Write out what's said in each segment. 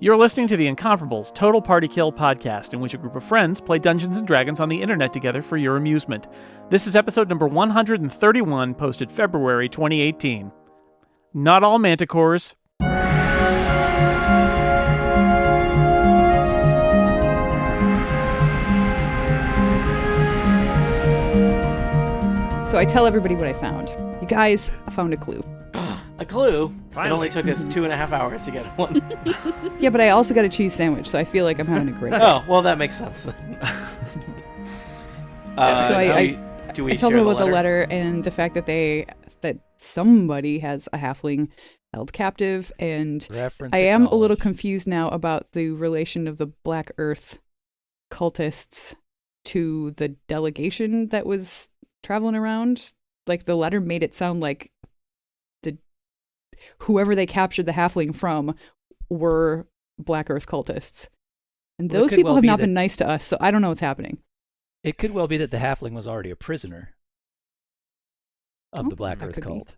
You're listening to the Incomparables Total Party Kill podcast, in which a group of friends play Dungeons and Dragons on the internet together for your amusement. This is episode number 131, posted February 2018. Not all Manticores. So I tell everybody what I found. You guys, I found a clue. A clue? Finally. It only took us 2.5 hours to get one. Yeah, but I also got a cheese sandwich, so I feel like I'm having a great day. Oh, well, that makes sense then. So I told them share about the letter and the fact that somebody has a halfling held captive, and Reference I am a little acknowledged. confused now about the relation of the Black Earth cultists to the delegation that was traveling around. Like, the letter made it sound like whoever they captured the halfling from were Black Earth cultists. And Well, it those could people well have be not that- been nice to us, so I don't know what's happening. It could well be that the halfling was already a prisoner of the Black that Earth could be. cult.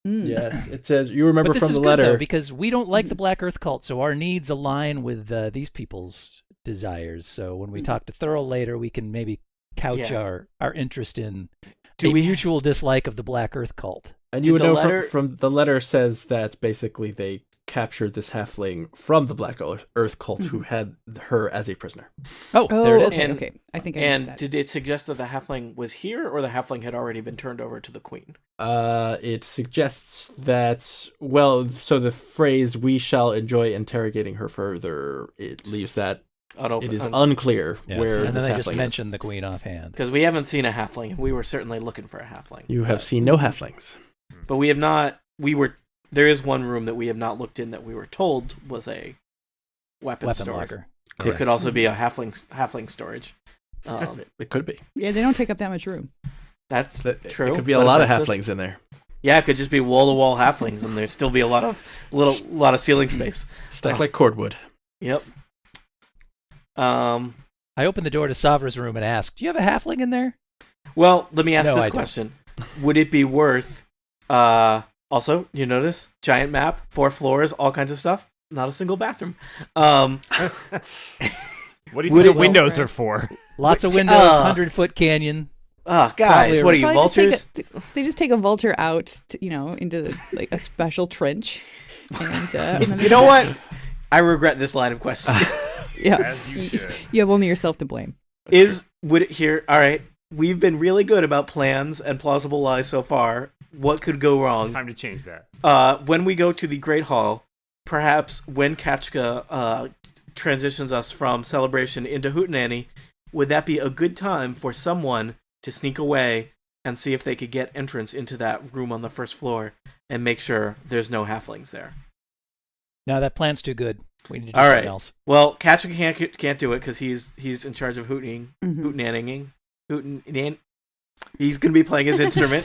Yes, it says, you remember But this from is the good, letter. though, because we don't like the Black Earth cult, so our needs align with these people's desires. So when we talk to Thurl later, we can maybe couch Yeah. our interest in Do a we- mutual dislike of the Black Earth cult. And Did you would the know letter- from the letter says that basically they captured this halfling from the Black Earth cult who had her as a prisoner. Oh, Oh, there it is. okay, And- okay. I think I And missed that. did it suggest that the halfling was here, or the halfling had already been turned over to the queen? It suggests that, well, so the phrase, we shall enjoy interrogating her further, it leaves that it is unclear Yes, where and this then they just halfling is. mentioned the queen offhand. Because we haven't seen a halfling, and we were certainly looking for a halfling. You have seen no halflings. But we have not. There is one room that we have not looked in that we were told was a weapon Weapon storage. locker. It Correct. could also be a halfling storage. It could be. Yeah, they don't take up that much room. That's It true. could be a but lot of offensive. halflings in there. Yeah, it could just be wall-to-wall halflings, and there'd still be a lot of ceiling space. Stacked like cordwood. Yep. I opened the door to Savra's room and asked, "Do you have a halfling in there?" Well, let me ask No, this I don't. question: would it be worth? Also, you notice giant map, 4 floors, all kinds of stuff. Not a single bathroom. What do you Would think it- the windows are for? Lots of windows, 100-foot canyon. Oh, guys, Probably what are you, Probably vultures? they just take a vulture out, to, into like a special trench. And then You know what? I regret this line of questions. Yeah, As you should. You have only yourself to blame. Would it here? All right, we've been really good about plans and plausible lies so far. What could go wrong? Time to change that. When we go to the Great Hall, perhaps when Kachka transitions us from Celebration into Hootenanny, would that be a good time for someone to sneak away and see if they could get entrance into that room on the first floor and make sure there's no halflings there? No, that plan's too good. We need to do All something right. else. Well, Kachka can't do it because he's in charge of Mhm. hootenanning. He's gonna be playing his instrument.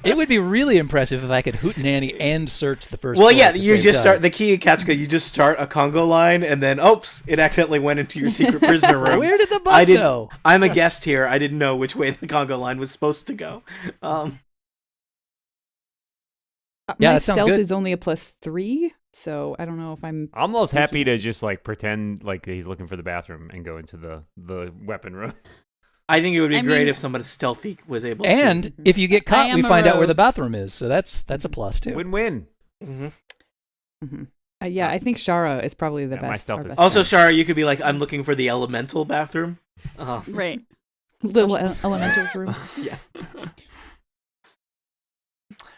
It would be really impressive if I could hootenanny and search the first Well, floor yeah, at the you same just time. start the key in Kachka. You just start a Congo line, and then oops, it accidentally went into your secret prisoner room. Where did the I bug didn't- go? I'm a guest here. I didn't know which way the Congo line was supposed to go. Yeah, My that sounds stealth good. is only a +3, so I don't know if I'm. I'm almost sneaky. happy to just like pretend like he's looking for the bathroom and go into the weapon room. I think it would be I great mean- if somebody stealthy was able to. And if you get I caught, am we a find out where rogue. the bathroom is. So that's a plus too. Win-win. Mhm. Mhm. Yeah, I think Shara is probably the Yeah, best. my stealth our is best Also, friend. Shara, you could be like, I'm looking for the elemental bathroom. Right. Little elementals room. Yeah.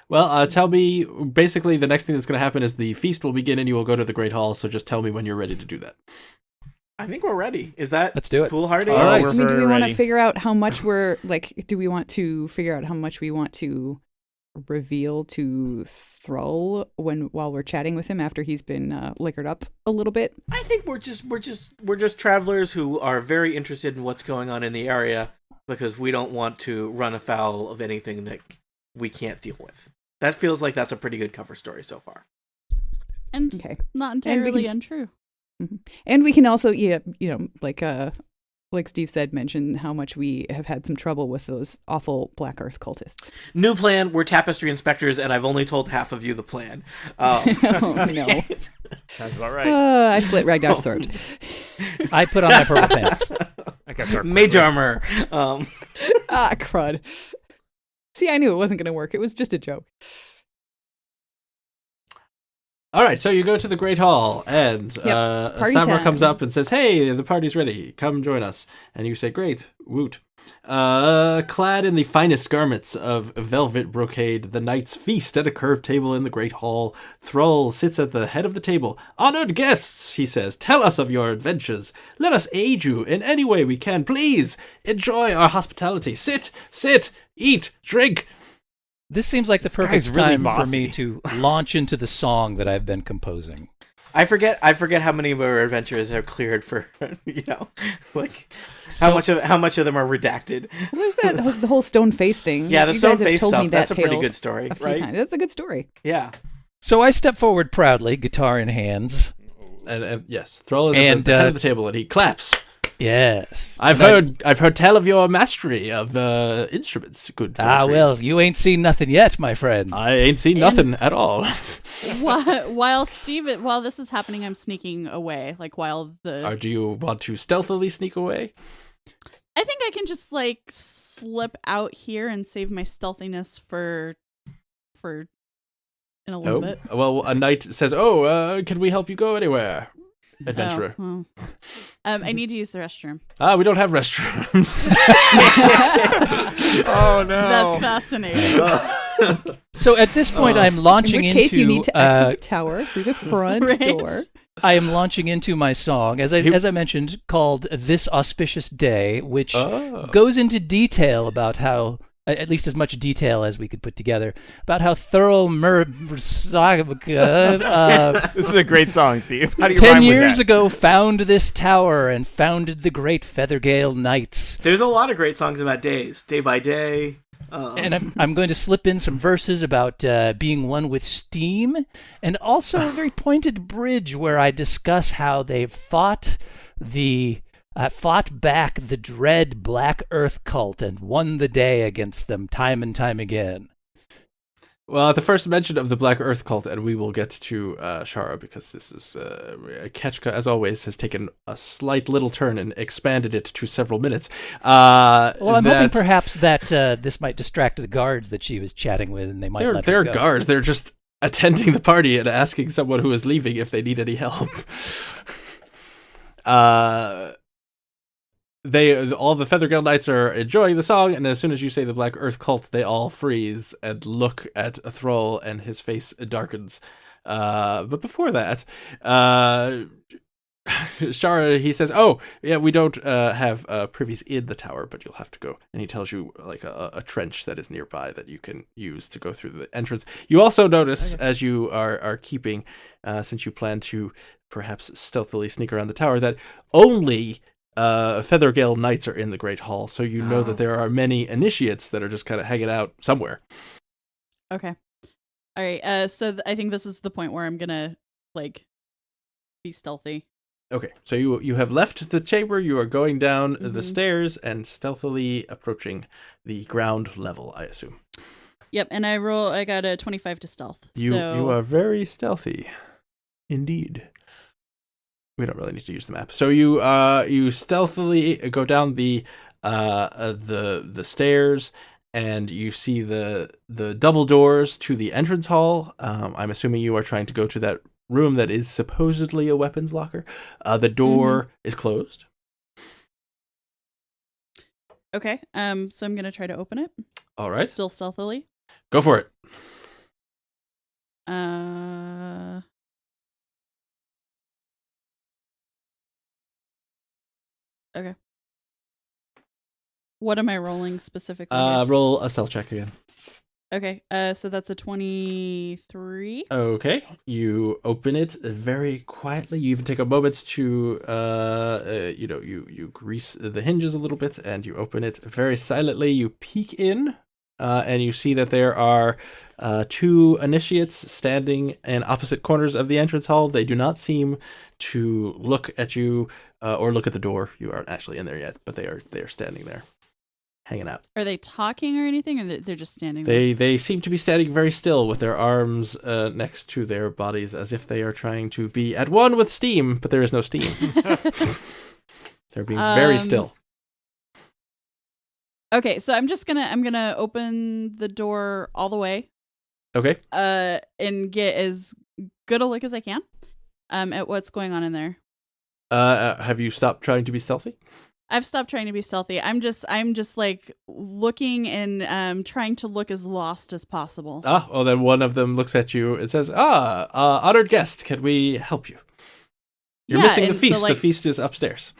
Well, tell me, basically the next thing that's going to happen is the feast will begin and you will go to the Great Hall, so just tell me when you're ready to do that. I think we're ready. Is that Let's do it. foolhardy? All right. we're I mean, do we very want to ready. figure out how much we're like? Do we want to figure out how much we want to reveal to Thrall while we're chatting with him after he's been liquored up a little bit? I think we're just travelers who are very interested in what's going on in the area because we don't want to run afoul of anything that we can't deal with. That feels like that's a pretty good cover story so far. And Okay. not And we entirely can untrue. And we can also, like like Steve said, mention how much we have had some trouble with those awful Black Earth cultists. New plan, we're tapestry inspectors, and I've only told half of you the plan. Oh, no. Sounds about right. I slit Ragnar's throat. I put on my purple pants. I got dark Mage armor. Crud. See, I knew it wasn't going to work. It was just a joke. All right, so you go to the Great Hall, and Party Samra time. comes up and says, "Hey, the party's ready. Come join us." And you say, "Great, woot." Clad in the finest garments of velvet brocade, the knights feast at a curved table in the Great Hall. Thrall sits at the head of the table. "Honored guests," he says, "tell us of your adventures. Let us aid you in any way we can. Please enjoy our hospitality. Sit, eat, drink." This seems like the guy's perfect really time for bossy. me to launch into the song that I've been composing. I forget how many of our adventures are cleared for, like So- how much of them are redacted. Well, there's the whole stone face thing. Yeah, the You stone guys have face told me stuff. that That's a pretty tale good story, a few right? times. That's a good story. Yeah. So I step forward proudly, guitar in hands. And yes, Thrall is And, at the head of the table, and he claps. Yes. I've heard tell of your mastery of instruments, good. Thorgrim. Well, you ain't seen nothing yet, my friend. I ain't seen nothing at all. While this is happening, I'm sneaking away. Like while Or do you want to stealthily sneak away? I think I can just like slip out here and save my stealthiness for in a little bit. Well, a knight says, can we help you go anywhere, adventurer? Oh, well. I need to use the restroom. We don't have restrooms. Oh, no. That's fascinating. So at this point, I'm In launching which into. case, you need to exit the tower through the front Right. door. I am launching into my song, as I mentioned, called "This Auspicious Day," which goes into detail about how, at least as much detail as we could put together, about how thorough This is a great song, Steve. How do you 10 rhyme with years that? ago found this tower and founded the great Feathergale Knights. There's a lot of great songs about days, day by day. And I'm going to slip in some verses about being one with steam, and also a very pointed bridge where I discuss how they fought back the dread Black Earth cult and won the day against them time and time again. Well, at the first mention of the Black Earth cult, and we will get to Shara, because this is Ketchka, as always, has taken a slight little turn and expanded it to several minutes. Well, I'm hoping perhaps that this might distract the guards that she was chatting with, and they might let her They're go. guards. They're just attending the party and asking someone who is leaving if they need any help. All the Feathergale Knights are enjoying the song, and as soon as you say the Black Earth cult, they all freeze and look at Thrall, and his face darkens. But before that, Shara, he says, "Oh, yeah, we don't have privies in the tower, but you'll have to go." And he tells you like a trench that is nearby that you can use to go through the entrance. You also notice, as you are keeping, since you plan to perhaps stealthily sneak around the tower, that only Feathergale Knights are in the Great Hall, so you know that there are many initiates that are just kind of hanging out somewhere. Okay. All right. So I think this is the point where I'm gonna like be stealthy. Okay, so you have left the chamber, you are going down the stairs and stealthily approaching the ground level, I assume. Yep. And I got a 25 to stealth. You are very stealthy. Indeed. We don't really need to use the map. So you stealthily go down the stairs, and you see the double doors to the entrance hall. I'm assuming you are trying to go to that room that is supposedly a weapons locker. The door is closed. Okay. So I'm gonna try to open it. All right. Still stealthily. Go for it. Okay. What am I rolling specifically? Roll a stealth check again. Okay. So that's a 23. Okay. You open it very quietly. You even take a moment to, you grease the hinges a little bit, and you open it very silently. You peek in. and you see that there are 2 initiates standing in opposite corners of the entrance hall. They do not seem to look at you or look at the door. You aren't actually in there yet, but they are standing there, hanging out. Are they talking or anything, or they're just standing there? They seem to be standing very still with their arms next to their bodies, as if they are trying to be at one with steam, but there is no steam. They're being very still. Okay, so I'm gonna open the door all the way. Okay. And get as good a look as I can at what's going on in there. Have you stopped trying to be stealthy? I've stopped trying to be stealthy. I'm just like looking and trying to look as lost as possible. Well, then one of them looks at you and says, honored guest, can we help you? You're missing the feast. So, the feast is upstairs.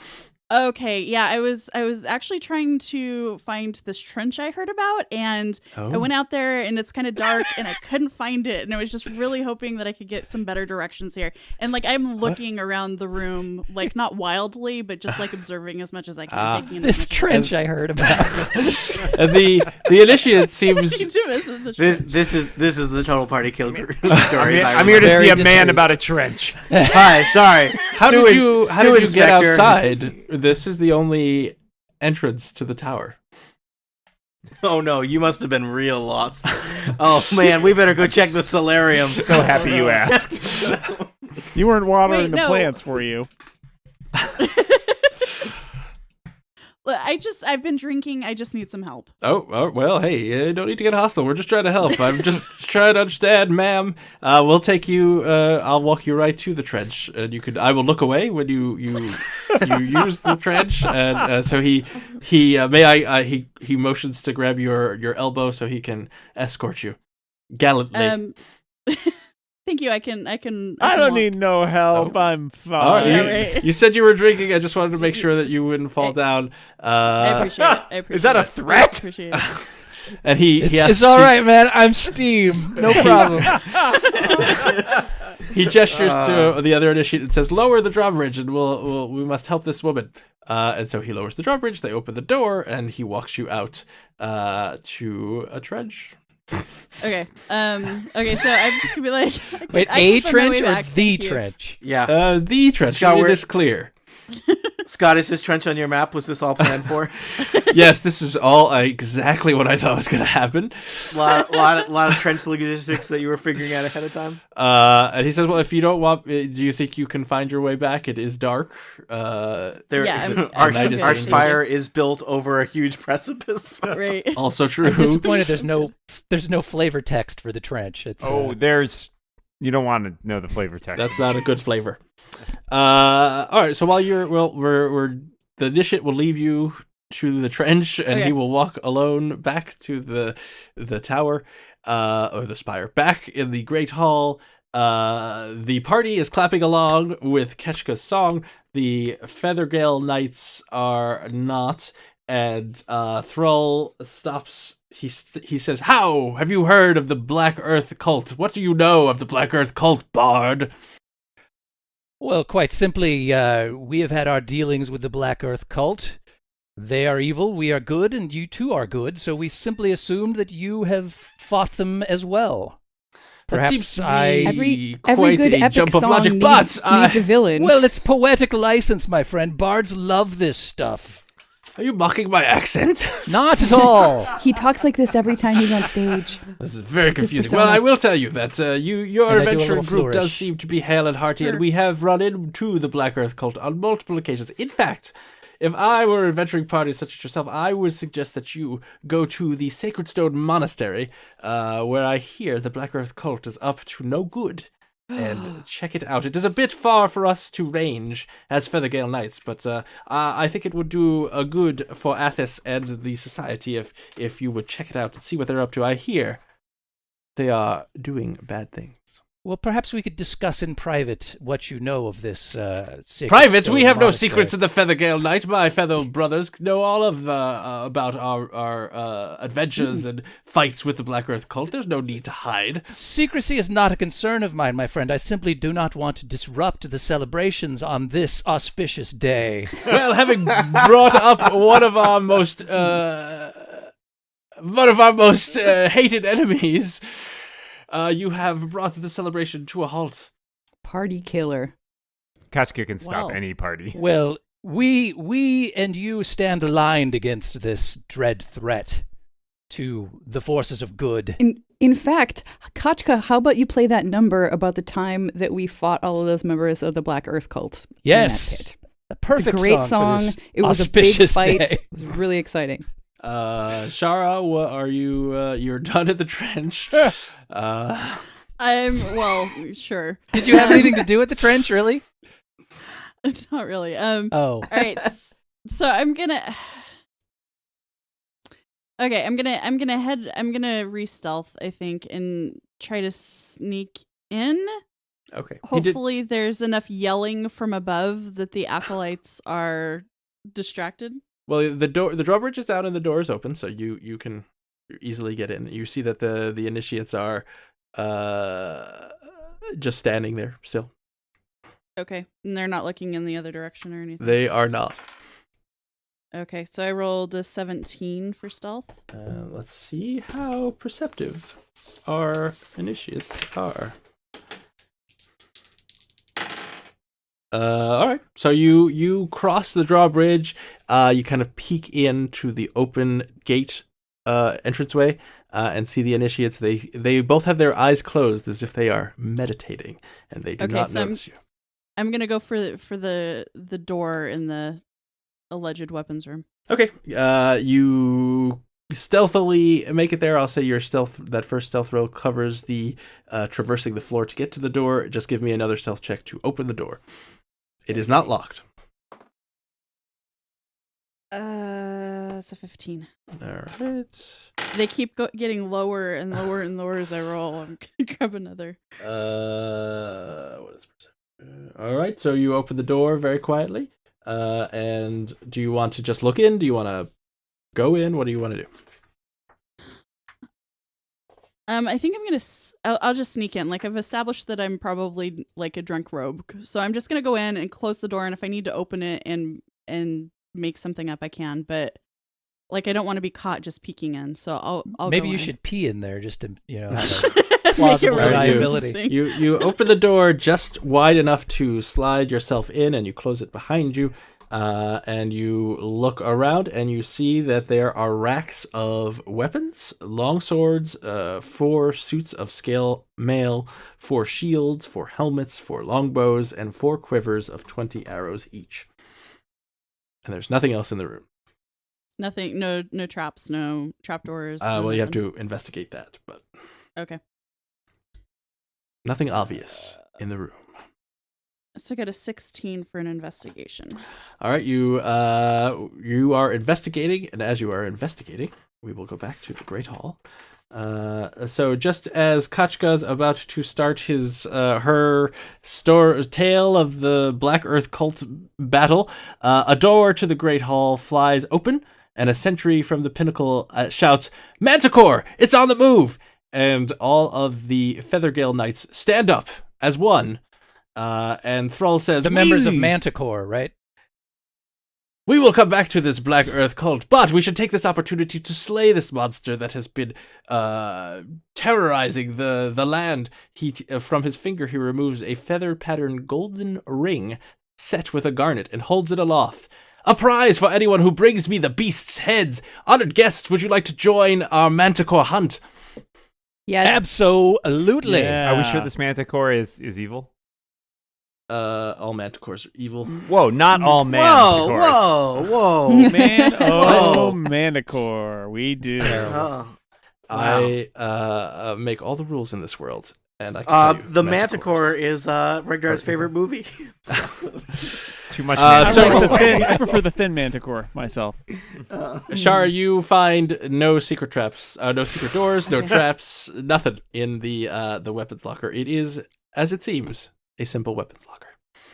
Okay, yeah, I was actually trying to find this trench I heard about, and I went out there, and it's kind of dark, and I couldn't find it, and I was just really hoping that I could get some better directions here. And like I'm looking around the room, like not wildly, but just like observing as much as I can. Taking in this trench I heard about. And the initiate seems. This is the total party kill story. I'm here to see a man about a trench. Hi, sorry. How did you get outside? This is the only entrance to the tower. Oh no, you must have been real lost. Oh man, we better go check the solarium. So happy you asked. You weren't watering the plants, were you? I've been drinking. I just need some help. Oh well, hey, you don't need to get hostile. We're just trying to help. I'm just trying to understand, ma'am. We'll take you. I'll walk you right to the trench, and I will look away when you use the trench. And so he motions to grab your elbow so he can escort you gallantly. Thank you. I can I don't need no help. I'm fine. Right. You said you were drinking. I just wanted to make sure that you wouldn't fall down. I appreciate it. Is that a threat? I appreciate it. And it's all right, man. I'm steam. No problem. He gestures to the other initiate and says, "Lower the drawbridge, and we must help this woman." And so he lowers the drawbridge. They open the door, and he walks you out to a trench. Okay. Okay. So I'm just gonna be like, wait, a trench or the trench? Yeah. The trench. Scott, it is clear. Scott, is this trench on your map? Was this all planned for? Yes, this is all exactly what I thought was going to happen. lot of trench logistics that you were figuring out ahead of time. And he says, "Well, if you don't want, do you think you can find your way back? It is dark. Our spire is built over a huge precipice. Right. Also true. I'm disappointed. There's no flavor text for the trench. It's you don't want to know the flavor text. That's not a good flavor. All right. So while the initiate will leave you to the trench, and he will walk alone back to the tower, or the spire. Back in the great hall, the party is clapping along with Ketchka's song. The Feathergale Knights are not, and Thrall stops. He says, "How have you heard of the Black Earth cult? What do you know of the Black Earth cult, Bard?" Well, quite simply, we have had our dealings with the Black Earth cult. They are evil, we are good, and you too are good, so we simply assumed that you have fought them as well. Perhaps every good epic jump of song logic, needs a villain. Well, it's poetic license, my friend. Bards love this stuff. Are you mocking my accent? Not at all. He talks like this every time he's on stage. This is very confusing. Well, I will tell you that your adventuring group does seem to be hale and hearty, and we have run into the Black Earth cult on multiple occasions. In fact, if I were an adventuring party such as yourself, I would suggest that you go to the Sacred Stone Monastery, where I hear the Black Earth cult is up to no good. And check it out. It is a bit far for us to range as Feathergale Knights, but I think it would do a good for Athos and the society if you would check it out and see what they're up to. I hear they are doing bad things. Well, perhaps we could discuss in private what you know of this private? We have no secrets in the Feathergale Knight. My fellow brothers know all of about our adventures and fights with the Black Earth cult. There's no need to hide. Secrecy is not a concern of mine, my friend. I simply do not want to disrupt the celebrations on this auspicious day. Well, having brought up one of our most one of our most hated enemies, you have brought the celebration to a halt. Party killer. Kachka can stop Wow. any party. Well, we and you stand aligned against this dread threat to the forces of good. In fact, Kachka, how about you play that number about the time that we fought all of those members of the Black Earth cult? in that Yes. pit? A perfect It's a great song. song. For this It was a big auspicious fight. day. It was really exciting. Shara, what are you? You're done at the trench. Sure. Did you have anything to do with the trench, really? Not really. Oh. All right. So I'm gonna. Okay, I'm gonna re-stealth, I think, and try to sneak in. Okay. Hopefully, there's enough yelling from above that the acolytes are distracted. Well, the drawbridge is down and the door is open, so you can easily get in. You see that the initiates are just standing there still. Okay, and they're not looking in the other direction or anything. They are not. Okay, so I rolled a 17 for stealth. Let's see how perceptive our initiates are. All right. So you cross the drawbridge. You kind of peek into the open gate entranceway and see the initiates. They both have their eyes closed as if they are meditating, and they do not notice you. I'm gonna go for the door in the alleged weapons room. Okay. You stealthily make it there. I'll say your stealth. That first stealth roll covers the traversing the floor to get to the door. Just give me another stealth check to open the door. It is not locked. It's a 15. All right. They keep getting lower and lower and lower as I roll. I'm gonna grab another. What is all right, so you open the door very quietly. And do you want to just look in? Do you want to go in? What do you want to do? I think I'm gonna. I'll just sneak in. Like I've established that I'm probably like a drunk rogue, so I'm just gonna go in and close the door. And if I need to open it and make something up, I can. But like I don't want to be caught just peeking in. So I'll Maybe go you in. should pee in there just to have a plausible really liability. convincing. You open the door just wide enough to slide yourself in, and you close it behind you. And you look around and you see that there are racks of weapons, long swords, 4 suits of scale mail, 4 shields, 4 helmets, 4 longbows, and 4 quivers of 20 arrows each. And there's nothing else in the room. Nothing. No traps. No trapdoors. Well, you have to investigate that, but Okay. nothing obvious in the room. So I got a 16 for an investigation. All right, you are investigating, and as you are investigating, we will go back to the Great Hall. So just as Kachka's about to start her tale of the Black Earth cult battle, a door to the Great Hall flies open, and a sentry from the pinnacle shouts, "Manticore, it's on the move!" And all of the Feathergale Knights stand up as one. And Thrall says, The members of Manticore, right? "We will come back to this Black Earth cult, but we should take this opportunity to slay this monster that has been terrorizing the land." From his finger, he removes a feather-patterned golden ring set with a garnet and holds it aloft. "A prize for anyone who brings me the beasts' heads. Honored guests, would you like to join our Manticore hunt?" Yes. Absolutely. Yeah. Are we sure this Manticore is evil? All Manticores are evil. Whoa, not all Manticores. Whoa. Man, Whoa. Manticore. We do. Oh. I make all the rules in this world, and I can tell you, The Manticore is Regnar's favorite movie. Too much I, Manticore. I prefer the thin Manticore myself. Shara, you find no secret traps, no secret doors, no traps, nothing in the weapons locker. It is, as it seems, a simple weapons locker.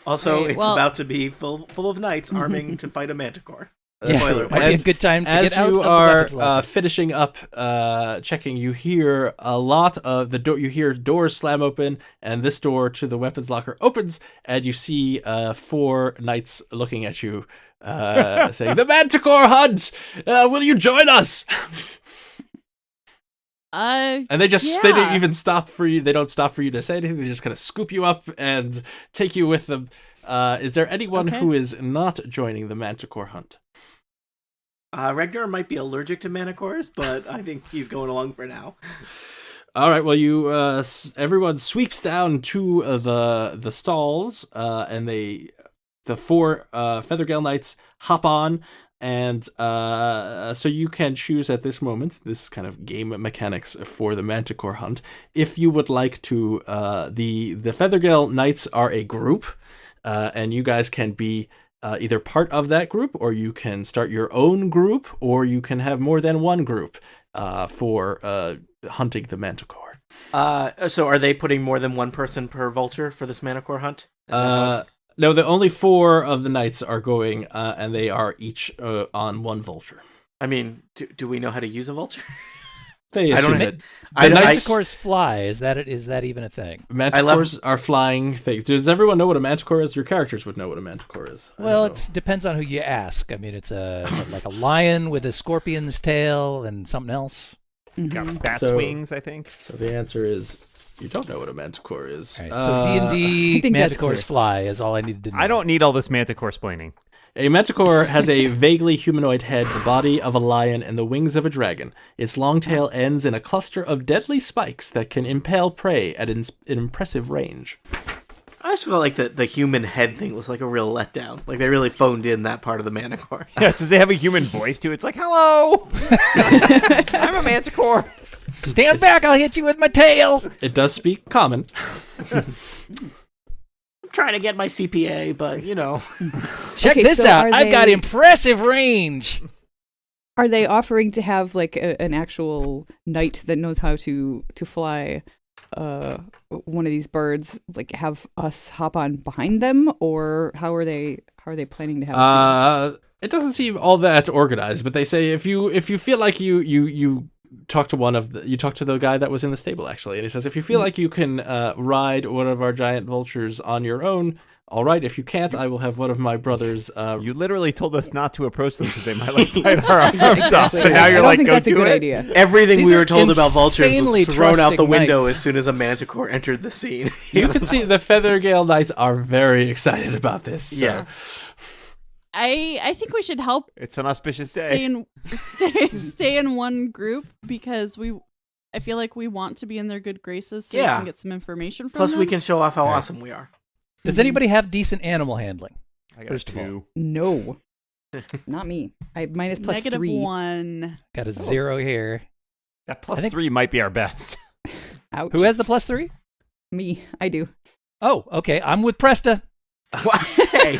Also, Right, it's well- about to be full of knights arming to fight a Manticore. Yeah, Spoiler might be a And good time to As get out of you the are weapons locker. finishing up checking, you hear a lot of the door. You hear doors slam open, and this door to the weapons locker opens, and you see 4 knights looking at you, saying, "The Manticore hunt! Will you join us?" And they didn't even stop for you. They don't stop for you to say anything. They just kind of scoop you up and take you with them. Is there anyone who is not joining the Manticore hunt? Ragnar might be allergic to Manticores, but I think he's going along for now. All right. Well, you everyone sweeps down to the stalls, and the 4 Feathergale Knights hop on. And so you can choose at this moment, this is kind of game mechanics for the Manticore hunt, if you would like to, the Feathergale Knights are a group, and you guys can be either part of that group, or you can start your own group, or you can have more than one group for hunting the Manticore. So are they putting more than one person per vulture for this Manticore hunt? Is that how it's... No, the only 4 of the knights are going, and they are each on one vulture. I mean, do we know how to use a vulture? They assume it. Manticores fly. Is that even a thing? Manticores are flying things. Does everyone know what a Manticore is? Your characters would know what a Manticore is. Well, it depends on who you ask. I mean, it's like a lion with a scorpion's tail and something else. It's got bat's wings, I think. So the answer is... You don't know what a Manticore is. Right, so D&D Manticores fly is all I needed to know. I don't need all this Manticore splaining. A Manticore has a vaguely humanoid head, the body of a lion, and the wings of a dragon. Its long tail ends in a cluster of deadly spikes that can impale prey at an impressive range. I just felt like the human head thing was like a real letdown. Like they really phoned in that part of the Manticore. Yeah, does they have a human voice too? It's like, hello! I'm a Manticore! Stand back, I'll hit you with my tail! It does speak common. I'm trying to get my CPA, but, you know. Check this out, I've got impressive range! Are they offering to have, like, an actual knight that knows how to fly one of these birds, like, have us hop on behind them? Or how are they planning to have us do that? It doesn't seem all that organized, but they say if you feel like you talk to the guy that was in the stable, actually, and he says if you feel like you can ride one of our giant vultures on your own, all right. If you can't, I will have one of my brothers. You literally told us not to approach them because they might like bite our arms off, and now you're like, go do it. Idea. Everything we were told about vultures was thrown out the window knights. as soon as a Manticore entered the scene. You can see the Feathergale Knights are very excited about this. So. Yeah. I think we should help. It's an auspicious day. Stay in one group because I feel like we want to be in their good graces so we can get some information from Plus, them. we can show off how awesome we are. Does anybody have decent animal handling? I got 2. No. Not me. I minus plus Negative 3. 1. Got a 0 here. That plus 3 might be our best. Ouch. Who has the plus 3? Me. I do. Oh, okay. I'm with Presta. Hey.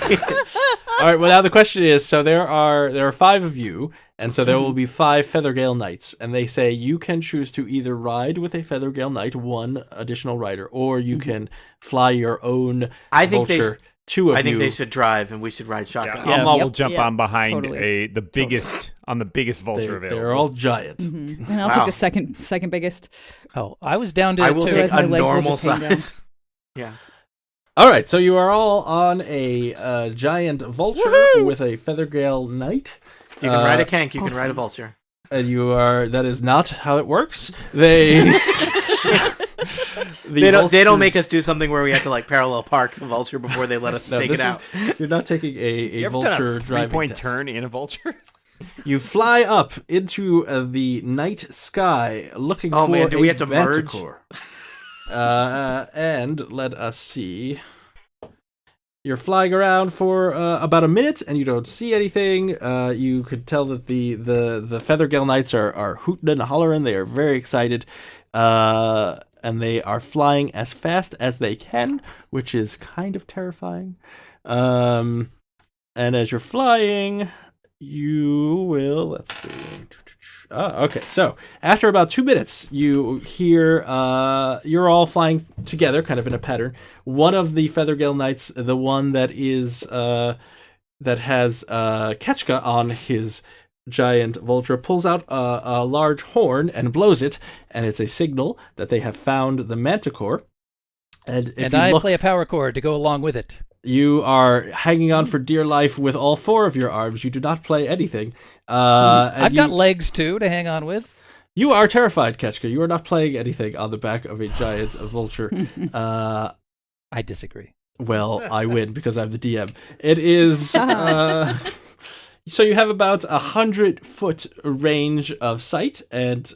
All right. Well, now the question is: so there are 5 of you, and so there will be 5 Feathergale Knights, and they say you can choose to either ride with a Feathergale Knight, 1 additional rider, or you can fly your own. I think vulture. I think they should drive, and we should ride shotgun. Yeah, we'll jump Yep. on behind Totally. the biggest vulture available. They're all giant. Mm-hmm. And I'll take the second biggest. Oh, I was down to. I will take my a legs will normal just hang down. size. Yeah. All right, so you are all on a giant vulture with a Feathergale Knight. If you can ride a kank, you can ride a vulture. And that is not how it works. They They don't make us do something where we have to like parallel park the vulture before they let us take it out. You're not taking a you ever vulture done a driving 3-point test. turn in a vulture? You fly up into the night sky looking for man, do we have to merge? Manticore. And let us see. You're flying around for about a minute, and you don't see anything. You could tell that the Feathergale Knights are hooting and hollering. They are very excited, and they are flying as fast as they can, which is kind of terrifying. And as you're flying, you will. Let's see. Okay, so after about 2 minutes, you hear you're all flying together, kind of in a pattern. One of the Feathergale Knights, the one that is that has Ketchka on his giant vulture, pulls out a large horn and blows it, and it's a signal that they have found the Manticore. And I play a power chord to go along with it. You are hanging on for dear life with all 4 of your arms. You do not play anything. I've got legs, too, to hang on with. You are terrified, Ketchka. You are not playing anything on the back of a giant vulture. I disagree. Well, I win because I'm the DM. It is... so you have about 100-foot range of sight, and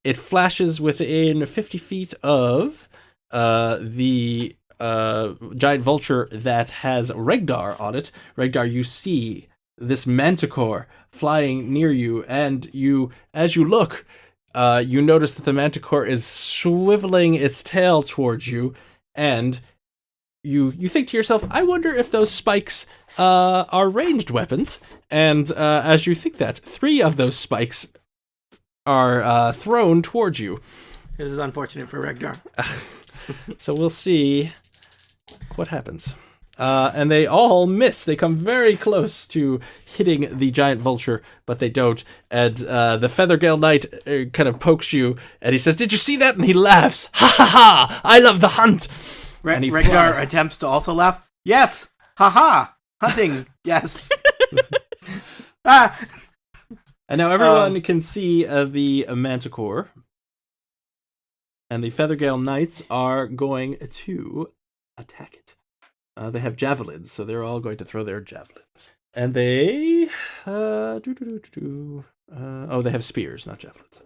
it flashes within 50 feet of the giant vulture that has Regdar on it. Regdar, you see this manticore flying near you, and as you look, you notice that the manticore is swiveling its tail towards you, and you think to yourself, I wonder if those spikes are ranged weapons. And as you think that, 3 of those spikes are thrown towards you. This is unfortunate for Regdar. So we'll see what happens. And they all miss. They come very close to hitting the giant vulture, but they don't. And the Feathergale Knight kind of pokes you, and he says, "Did you see that?" And he laughs. "Ha ha ha! I love the hunt!" And Regdar attempts to also laugh. Yes! Ha ha! Hunting! Yes! Ah! And now everyone can see the Manticore. And the Feathergale Knights are going to attack it. They have javelins, so they're all going to throw their javelins. And they... they have spears, not javelins.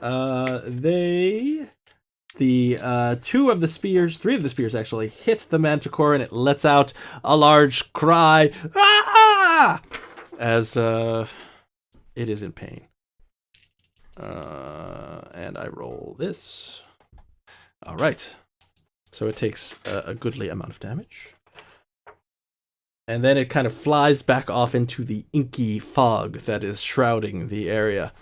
The 3 of the spears actually hit the Manticore, and it lets out a large cry, "Ah!" as it is in pain. And I roll this. All right. So it takes a goodly amount of damage. And then it kind of flies back off into the inky fog that is shrouding the area.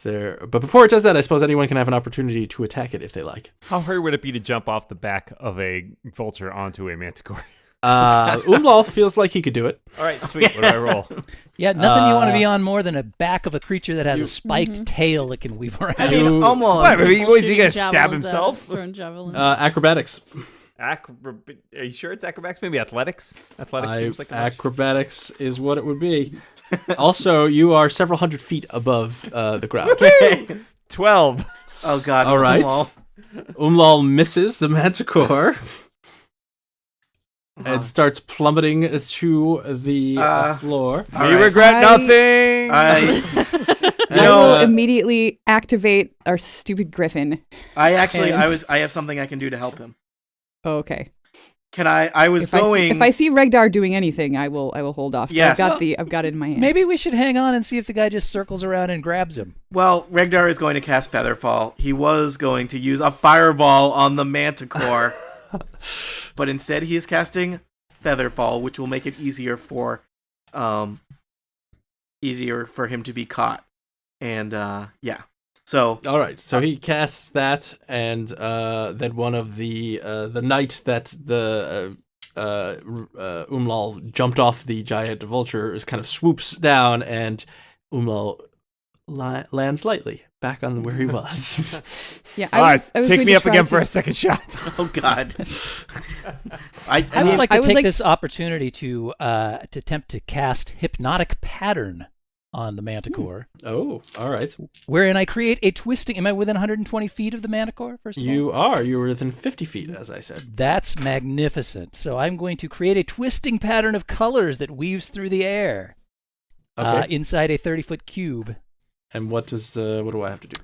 But before it does that, I suppose anyone can have an opportunity to attack it if they like. How hard would it be to jump off the back of a vulture onto a manticore? Umlal feels like he could do it. All right, sweet. What do I roll? Yeah, nothing you want to be on more than a back of a creature that has a spiked tail that can weave around. I mean, almost. What, maybe was he going to Shooting stab javelins himself? throwing javelins. Acrobatics. Are you sure it's acrobatics? Maybe athletics? Athletics seems like acrobatics is what it would be. Also, you are several hundred feet above the ground. 12. Oh, God. All right. Umlal misses the Manticore. And starts plummeting to the floor. We regret nothing. I will immediately activate our stupid griffin. I have something I can do to help him. Oh, okay. Can I was if going. If I see Regdar doing anything, I will hold off. Yes. I've got it in my hand. Maybe we should hang on and see if the guy just circles around and grabs him. Well, Regdar is going to cast Featherfall. He was going to use a fireball on the Manticore, but instead he is casting Featherfall, which will make it easier for him to be caught. And yeah. So all right, so he casts that, and then one of the knight that the Umlal jumped off the giant vulture is kind of swoops down, and Umlal lands lightly back on where he was. Yeah, I was take me up again for a second shot. Oh God! I would like to take this opportunity to attempt to cast Hypnotic Pattern on the Manticore. Oh, all right. Wherein I create a twisting... Am I within 120 feet of the Manticore, first of all? You are. You're within 50 feet, as I said. That's magnificent. So I'm going to create a twisting pattern of colors that weaves through the air inside a 30-foot cube. And what do I have to do?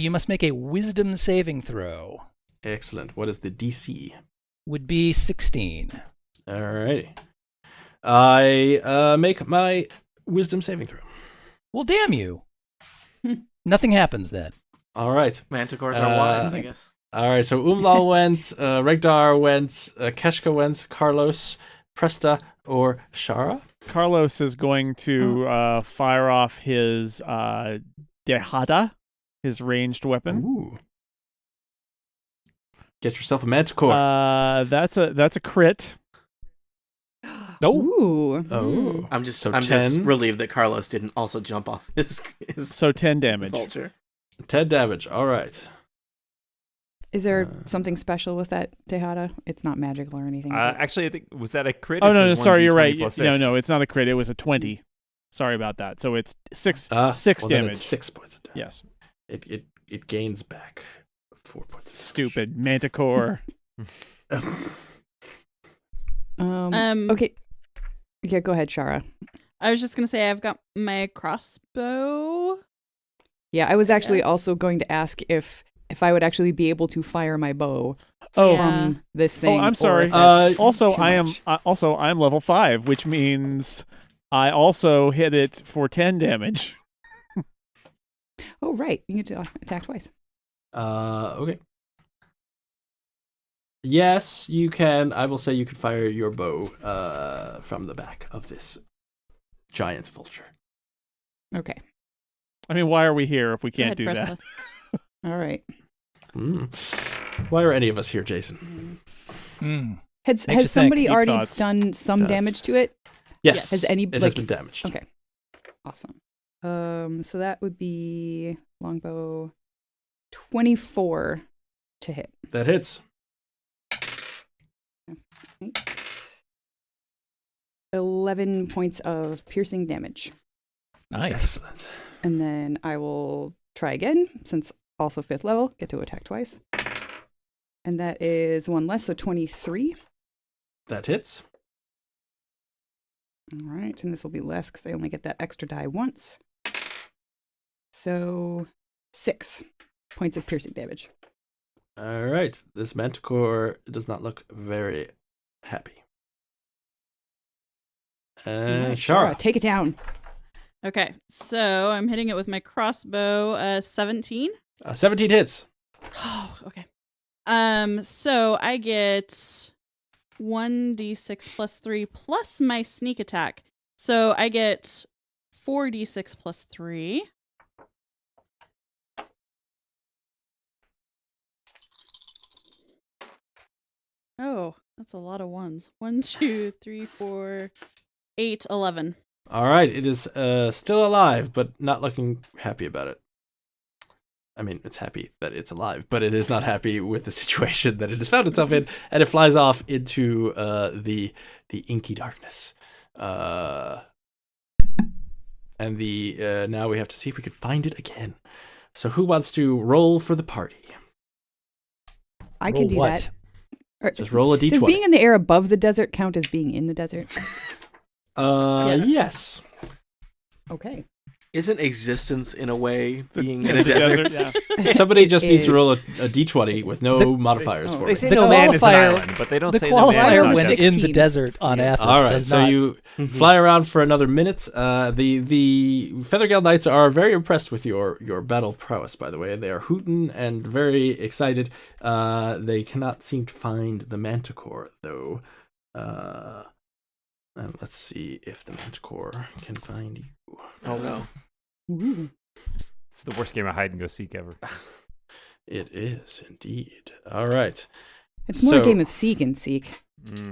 You must make a wisdom saving throw. Excellent. What is the DC? Would be 16. All righty. I make my wisdom saving throw. Well, damn you. Nothing happens then. All right. Manticores are wise, I guess. All right, so Umlal went, Regdar went, Keshka went, Carlos, Presta, or Shara? Carlos is going to fire off his Dehada, his ranged weapon. Ooh. Get yourself a Manticore. That's a crit. Ooh. Oh. I'm just 10? relieved that Carlos didn't also jump off his So 10 damage. vulture. 10 damage. All right. Is there something special with that Tejada? It's not magical or anything. Actually, I think was that a crit? Oh no, sorry, you're right. No, it's not a crit. It was a 20. Sorry about that. So it's six Well, then damage. it's 6 points of damage. Yes. It gains back 4 points of damage. Stupid Manticore. Okay. Yeah, go ahead, Shara. I was just gonna say I've got my crossbow. Yeah, I was actually Yes. also going to ask if I would actually be able to fire my bow Oh, from this thing. I'm or sorry. if that's Also, too I am much. I'm level 5, which means I also hit it for 10 damage. Oh, right. You get to attack twice. Okay. Yes, you can. I will say you can fire your bow from the back of this giant vulture. Okay. I mean, why are we here if we Go can't do ahead, that? Bresta. All right. Why are any of us here, Jason? Has Makes you somebody think. already Deep thoughts. done some Does. damage to it? Yes. Has any it has like been damaged. Okay. Awesome. So that would be longbow 24 to hit. That hits. 11 points of piercing damage. Nice. Excellent. And then I will try again, since also 5th level, get to attack twice. And that is one less, so 23. That hits. All right, and this will be less because I only get that extra die once. So 6 points of piercing damage. All right. This manticore does not look very happy. All right, Shara. take it down. Okay, so I'm hitting it with my crossbow. 17. 17 hits. Oh, okay. So I get 1d6 plus 3 plus my sneak attack. So I get 4d6 plus 3. Oh, that's a lot of ones. 1, 2, 3, 4, 8, 11. All right. It is still alive, but not looking happy about it. I mean, it's happy that it's alive, but it is not happy with the situation that it has found itself in, and it flies off into the inky darkness. And now we have to see if we can find it again. So who wants to roll for the party? I Roll can do what? that. Or- Just roll a d20. Does being in the air above the desert count as being in the desert? Yes. Okay. Isn't existence in a way being in The a desert? yeah. Somebody just needs to is- roll a d20 with no modifiers for They it. say The no man is an qualifier- island, but they don't The say no man is qualifier not when desert. in the 16. desert on Athos All right, does so not. you fly around for another minute. The Feathergale Knights are very impressed with your battle prowess, by the way. They are hooting and very excited. They cannot seem to find the Manticore, though. And let's see if the Manticore can find you. Oh no. Ooh. It's the worst game of hide and go seek ever. It is indeed. All right. It's more a So- game of seek and seek.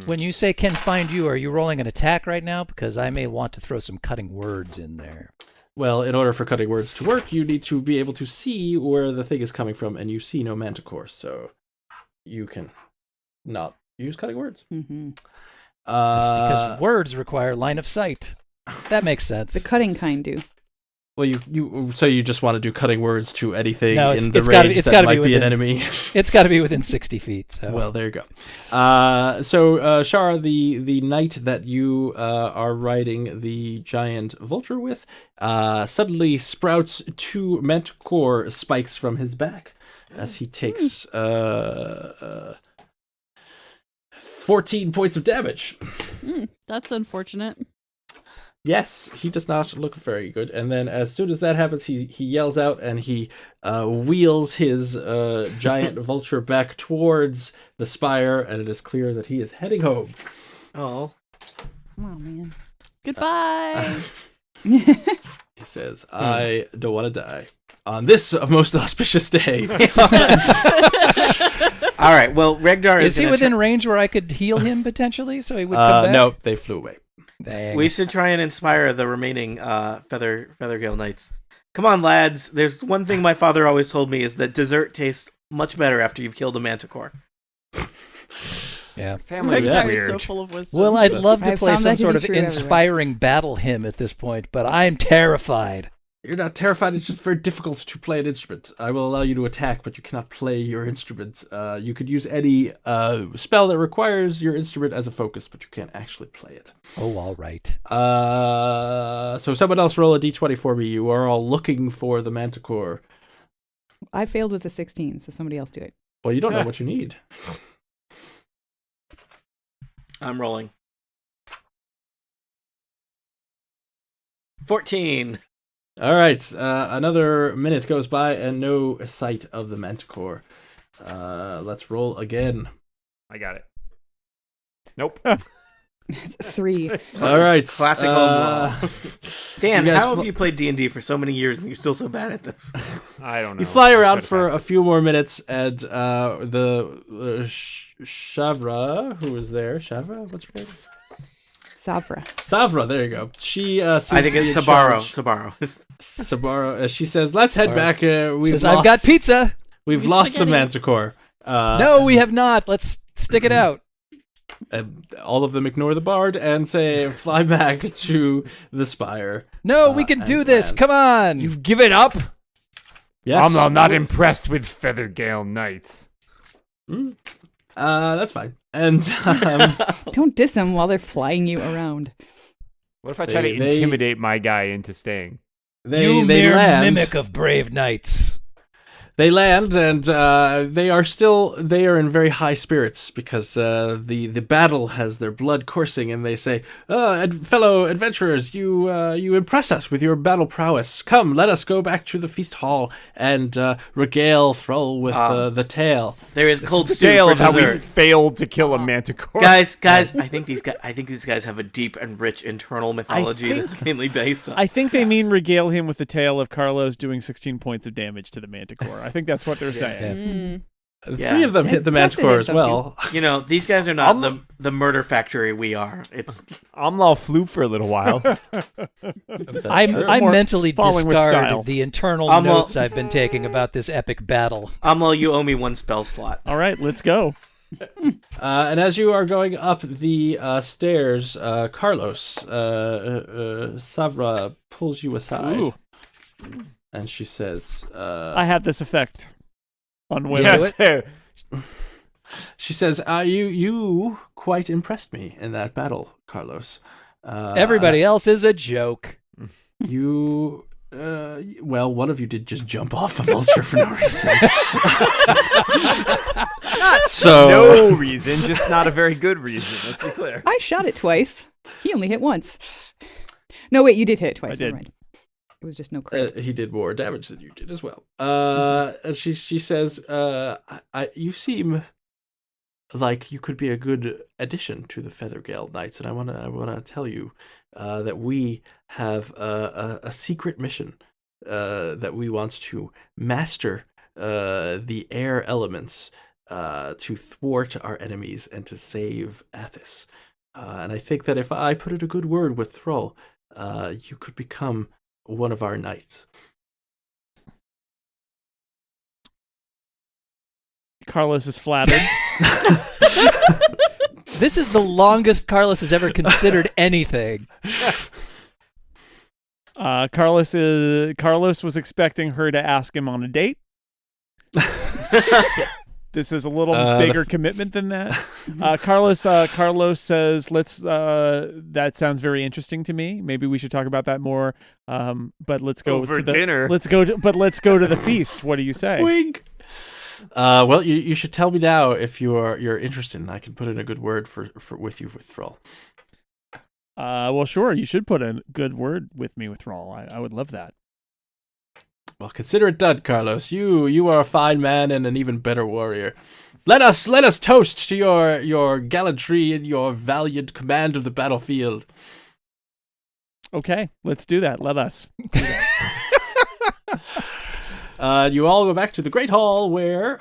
When you say can find you, are you rolling an attack right now? Because I may want to throw some cutting words in there. Well, in order for cutting words to work, you need to be able to see where the thing is coming from, and you see no Manticore, so you can not use cutting words. Mm-hmm. That's because words require line of sight. That makes sense. The cutting kind do. Well, you just want to do cutting words to anything No, in it's- the it's gotta- range it's that gotta be might be an within- enemy. It's got to be within 60 feet. So. Well, there you go. So the knight that you are riding the giant vulture with, suddenly sprouts 2 manticore spikes from his back as he takes 14 points of damage. That's unfortunate. Yes, he does not look very good. And then as soon as that happens, he yells out and he wheels his giant vulture back towards the spire, and it is clear that he is heading home. Oh. Oh, man. Goodbye. He says, I don't want to die on this most auspicious day. All right. Well, Regdar Is he gonna within range where I could heal him potentially so he would come back? No, they flew away. Dang. We should try and inspire the remaining Feathergale Knights. Come on, lads. There's one thing my father always told me is that dessert tastes much better after you've killed a manticore. Yeah. Family Greg's is are weird. so full of wisdom. Well, I'd love to I've play found some that to sort be of true everywhere. inspiring battle hymn at this point, but I'm terrified. You're not terrified. It's just very difficult to play an instrument. I will allow you to attack, but you cannot play your instrument. You could use any spell that requires your instrument as a focus, but you can't actually play it. Oh, all right. So someone else roll a d20 for me. You are all looking for the Manticore. I failed with a 16, so somebody else do it. Well, you don't know what you need. I'm rolling. 14. All right. Another minute goes by and no sight of the Manticore. Let's roll again. I got it. Nope. 3. All right. Classic home run. Dan, you guys how have you played D&D for so many years and you're still so bad at this? I don't know. You fly I around could've for had a this. few more minutes, and Shavra, who is there? Shavra? What's her name? Savra. Savra, there you go. She seems I think to be it's in Sabaro. charge. Sabaro. Sabaro. She says, "Let's head back. Says, I've got pizza. We've Maybe lost the spaghetti." Manticore." No, we have not. Let's stick it out. All of them ignore the bard and say, "Fly back to the spire." No, we can and do this. land. Come on. You've given up? Yes. I'm not impressed with Feathergale Knights. That's fine. And Don't diss them while they're flying you around. What if I try to They- intimidate my guy into staying? you they mere land. mimic of brave knights. They land, and they are in very high spirits because the battle has their blood coursing, and they say, fellow adventurers, you impress us with your battle prowess. Come, let us go back to the feast hall and regale Thrall with the tale." There is cold stew Tale for of how we dessert. failed to kill a manticore. Guys, I think these guys have a deep and rich internal mythology think- that's mainly based on. I think they mean regale him with the tale of Carlos doing 16 points of damage to the Manticore. I think that's what they're saying. Yeah. 3 of them hit the Preston Manticore hit as some well. You know, these guys are not the murder factory we are. It's Amlal flew for a little while. I more mentally following with style. discarded the internal I'm notes I've been taking about this epic battle. Amlo, you owe me 1 spell slot. All right, let's go. And as you are going up the stairs, Carlos, Savra pulls you aside, Ooh, and she says, I have this effect on women. Yes. "She says, you quite impressed me in that battle, Carlos. Everybody else is a joke. You." Well, one of you did just jump off a vulture for no reason. So No reason, just not a very good reason. Let's be clear. I shot it twice. He only hit once. No, wait, you did hit it twice. I did. Never mind. It was just no crit. he did more damage than you did as well. And she says, you seem like you could be a good addition to the Feathergale Knights, and I wanna tell you that we have a secret mission that we want to master the air elements to thwart our enemies and to save Athos. And I think that if I put in a good word with Thrall, you could become one of our knights." Carlos is flattered. This is the longest Carlos has ever considered anything. Carlos was expecting her to ask him on a date. This is a little bigger commitment than that. Carlos says, "Let's. That sounds very interesting to me. Maybe we should talk about that more. But let's go Over to the dinner. Let's go to the feast. What do you say?" Wink. Well, you should tell me now if you're interested, and I can put in a good word for with you with Thrall. Well, sure. You should put a good word with me with Thrall. I would love that. Well, consider it done, Carlos. You are a fine man and an even better warrior. Let us toast to your gallantry and your valiant command of the battlefield. Okay, let's do that. Let us. Do that. You all go back to the Great Hall where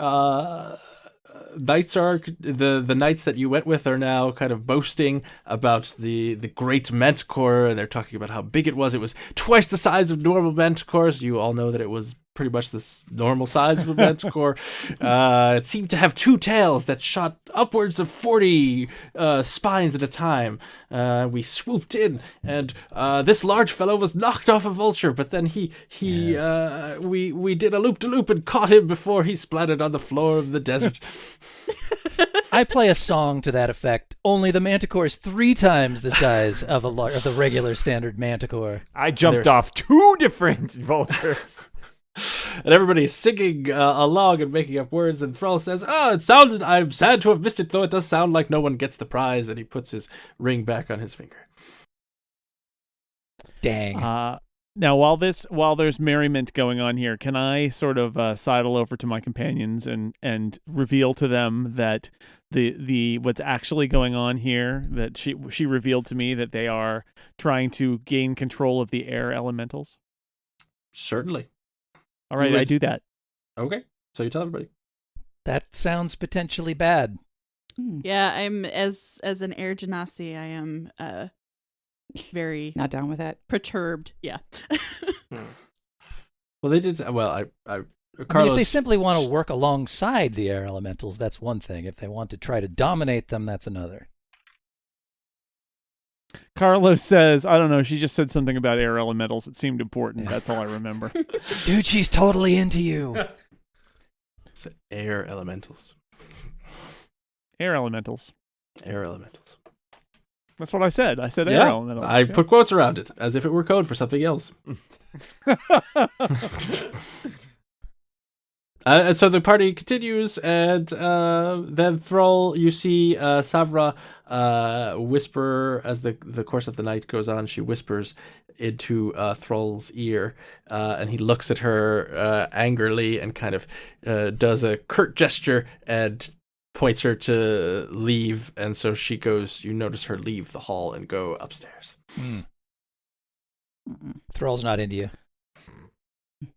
knights are the knights that you went with are now kind of boasting about the great Manticore, and they're talking about how big it was. It was twice the size of normal Manticores. You all know that it was pretty much the normal size of a manticore. It seemed to have 2 tails that shot upwards of 40 spines at a time. We swooped in, and this large fellow was knocked off a vulture, but then we did a loop-de-loop and caught him before he splattered on the floor of the desert. I play a song to that effect. Only the manticore is 3 times the size of the regular standard manticore. I jumped off 2 different vultures. And everybody's singing along and making up words, and Thrall says, I'm sad to have missed it, though it does sound like no one gets the prize, and he puts his ring back on his finger. Dang. Now, while there's merriment going on here, can I sort of sidle over to my companions and reveal to them that the what's actually going on here? That she revealed to me that they are trying to gain control of the air elementals. Certainly. All right, I do that. Okay, so you tell everybody. That sounds potentially bad. Yeah, I'm as an air genasi, I am very Not down with that. perturbed. Yeah. Well, they did. Well, Carlos. I mean, if they simply want to work alongside the air elementals, that's one thing. If they want to try to dominate them, that's another. Carlos says, I don't know, she just said something about air elementals. It seemed important. That's all I remember. Dude, she's totally into you. It's air elementals. Air elementals. Air elementals. That's what I said. I said air elementals. I put quotes around it as if it were code for something else. And so the party continues, and then Thrall, you see Savra whisper as the course of the night goes on. She whispers into Thrall's ear, and he looks at her angrily and kind of does a curt gesture and points her to leave. And so she goes. You notice her leave the hall and go upstairs. Thrall's not into you.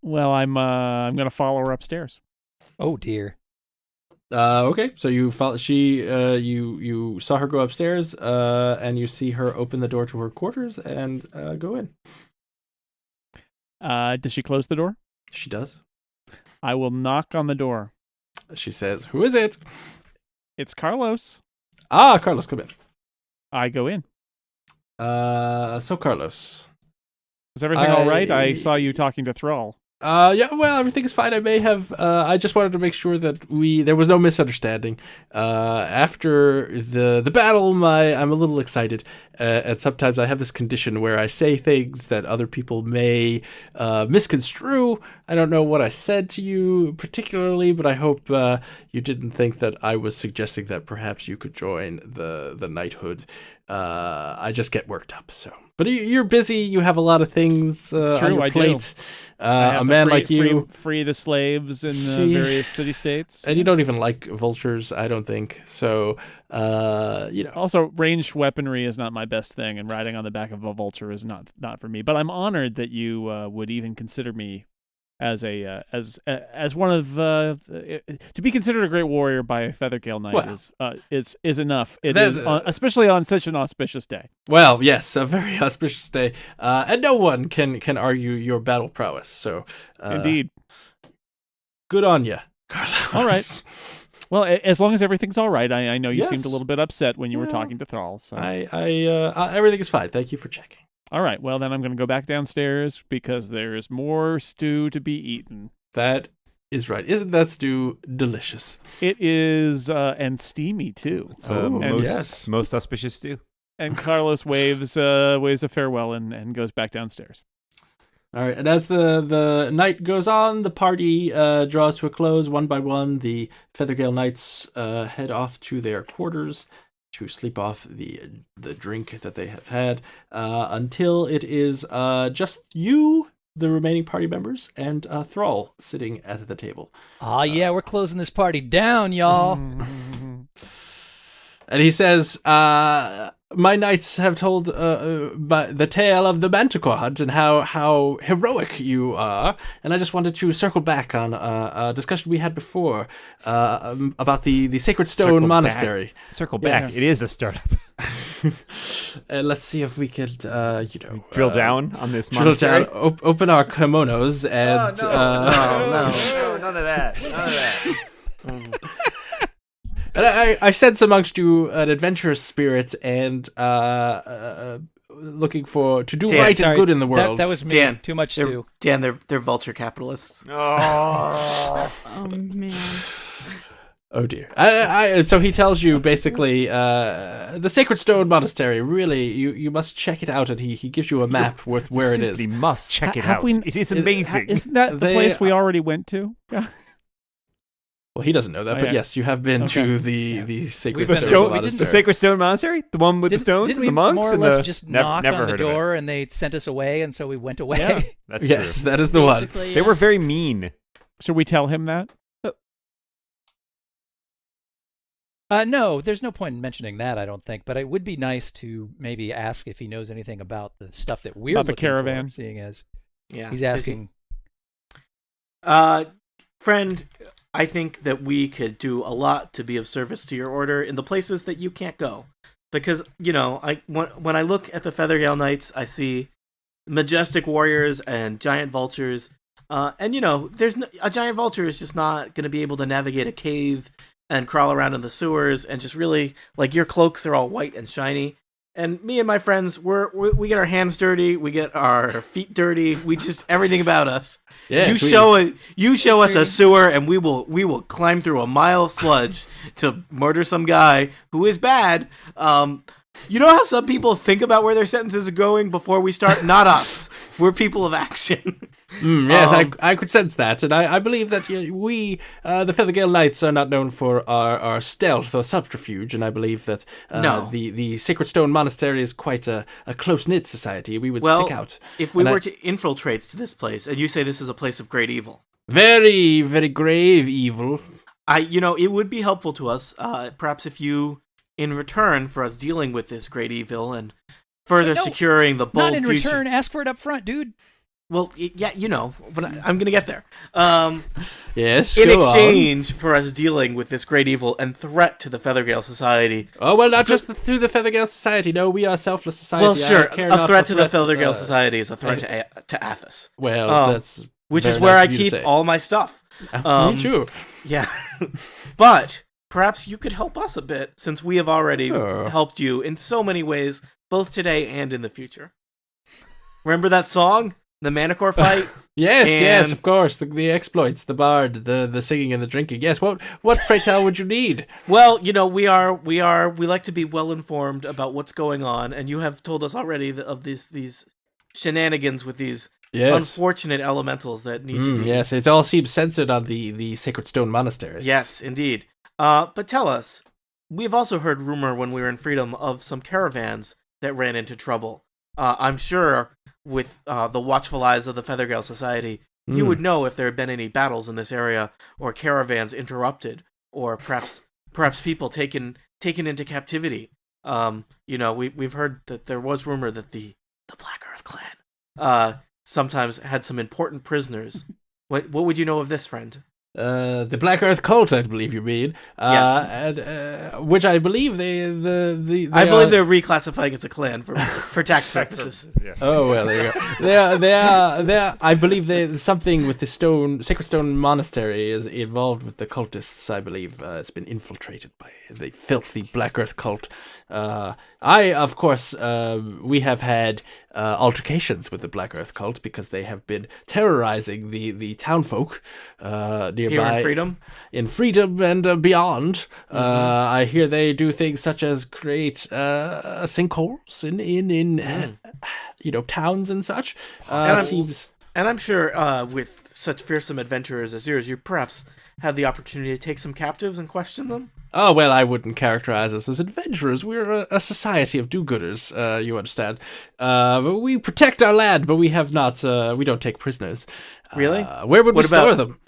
Well, I'm gonna follow her upstairs. Oh dear. Okay, so you follow. You saw her go upstairs, and you see her open the door to her quarters and go in. Does she close the door? She does. I will knock on the door. She says, "Who is it?" It's Carlos. Carlos, come in. I go in. So Carlos. Is everything all right? I saw you talking to Thrall. Yeah, well, everything is fine. I may have, I just wanted to make sure that there was no misunderstanding. After the battle, I'm a little excited, and sometimes I have this condition where I say things that other people may misconstrue. I don't know what I said to you particularly, but I hope you didn't think that I was suggesting that perhaps you could join the knighthood. I just get worked up, so. But you're busy. You have a lot of things on your plate. A man like you, free the slaves in the various city-states, and you don't even like vultures, I don't think. So, Also, ranged weaponry is not my best thing, and riding on the back of a vulture is not for me. But I'm honored that you would even consider me as as one of to be considered a great warrior by a Feathergale Knight is enough. Especially on such an auspicious day. Well, yes, a very auspicious day, and no one can argue your battle prowess. So, indeed, good on you, Carlos. All right. Well, as long as everything's all right, I know you seemed a little bit upset when you were talking to Thrall. So everything is fine. Thank you for checking. All right, well, then I'm going to go back downstairs because there's more stew to be eaten. That is right. Isn't that stew delicious? It is, and steamy, too. Most auspicious stew. And Carlos waves a farewell and goes back downstairs. All right, and as the night goes on, the party draws to a close. One by one, the Feathergale Knights head off to their quarters to sleep off the drink that they have had, until it is just you, the remaining party members, and Thrall sitting at the table. Yeah, we're closing this party down, y'all. And he says, my knights have told the tale of the Manticore hunt and how heroic you are, and I just wanted to circle back on a discussion we had before about the Sacred Stone Monastery. Circle back. Yes. It is a startup. Let's see if we could, drill down on this drill monastery. down, open our kimonos, and No, none of that. None of that. And I sense amongst you an adventurous spirit and looking to do Dan, right Sorry, and good in the world. That was me. Dan, Too much stew. Dan, they're vulture capitalists. Oh. Oh man. Oh dear. So he tells you basically the Sacred Stone Monastery. Really, you must check it out, and he gives you a map with where it is. You must check it Have out. we- It is amazing. Isn't that the They- place we already went to? Yeah. Well, he doesn't know that, Oh, but yeah. yes, you have been Okay. to the Sacred the, Stone stone, Monastery. the Sacred Stone Monastery? The one with the stones Didn't and the monks? we and more or less the... just Never- knock never on the heard of it. door and they sent us away, and so we went away? Yeah. That's Yes, true. that is the one. Basically, They yeah. were very mean. Should we tell him that? No, there's no point in mentioning that, I don't think. But it would be nice to maybe ask if he knows anything about the stuff that we're About the looking caravan? for, seeing as Yeah. he's asking. Friend, I think that we could do a lot to be of service to your order in the places that you can't go. Because, when I look at the Feathergale Knights, I see majestic warriors and giant vultures. A giant vulture is just not going to be able to navigate a cave and crawl around in the sewers, and just really, like, your cloaks are all white and shiny. And me and my friends, we get our hands dirty, we get our feet dirty, we just, everything about us. Yes, You show us a sewer, and we will climb through a mile of sludge to murder some guy who is bad. You know how some people think about where their sentences are going before we start? Not us. We're people of action. Yes, I could sense that, and I believe that we, the Feathergale Knights, are not known for our stealth or subterfuge, and I believe that No. the Sacred Stone Monastery is quite a close-knit society. We would Well, stick out. if we And were to infiltrate to this place, and you say this is a place of great evil, Very, very grave evil. it would be helpful to us, perhaps if you, in return for us dealing with this great evil and further No, securing the bold Not in future. return. Ask for it up front, dude. Well, yeah, but I'm gonna get there. Yes, In go on. exchange for us dealing with this great evil and threat to the Feathergale Society. Oh, well, not just through the Feathergale Society. No, we are selfless society. Well, sure, I care a not threat for to the threats, Feathergale Society is a threat to Athos. Well, that's which very is where nice I of you to keep say. all my stuff. Me too. Yeah, but perhaps you could help us a bit, since we have already Sure. helped you in so many ways, both today and in the future. Remember that song, the Manticore fight? Yes, And- of course. The exploits, the bard, the singing and the drinking. Yes. What pray tell would you need? Well, we like to be well informed about what's going on, and you have told us already of these shenanigans with these Yes. unfortunate elementals that need to be. Yes, it all seems censored on the Sacred Stone Monastery. Yes, indeed. But tell us, we've also heard rumor when we were in Freedom of some caravans that ran into trouble. I'm sure with the watchful eyes of the Feathergale Society, you would know if there had been any battles in this area, or caravans interrupted, or perhaps people taken into captivity. We've heard that there was rumor that the Black Earth Clan sometimes had some important prisoners. What would you know of this, friend? The Black Earth cult, I believe you mean. Yes. And, which I believe they I believe they're reclassifying as a clan for tax purposes. Yeah. Oh well, there you go. They are. I believe something with the Sacred Stone Monastery is involved with the cultists. I believe it's been infiltrated by the filthy Black Earth cult. Of course, we have had altercations with the Black Earth cult because they have been terrorizing the townfolk nearby. Here in Freedom? In Freedom and beyond. I hear they do things such as create sinkholes in towns and such. And I'm sure with such fearsome adventurers as yours, you perhaps had the opportunity to take some captives and question them? Oh, well, I wouldn't characterize us as adventurers. We're a society of do-gooders, you understand. But we protect our land, but we have not, we don't take prisoners. Really? Where would we What about- store them?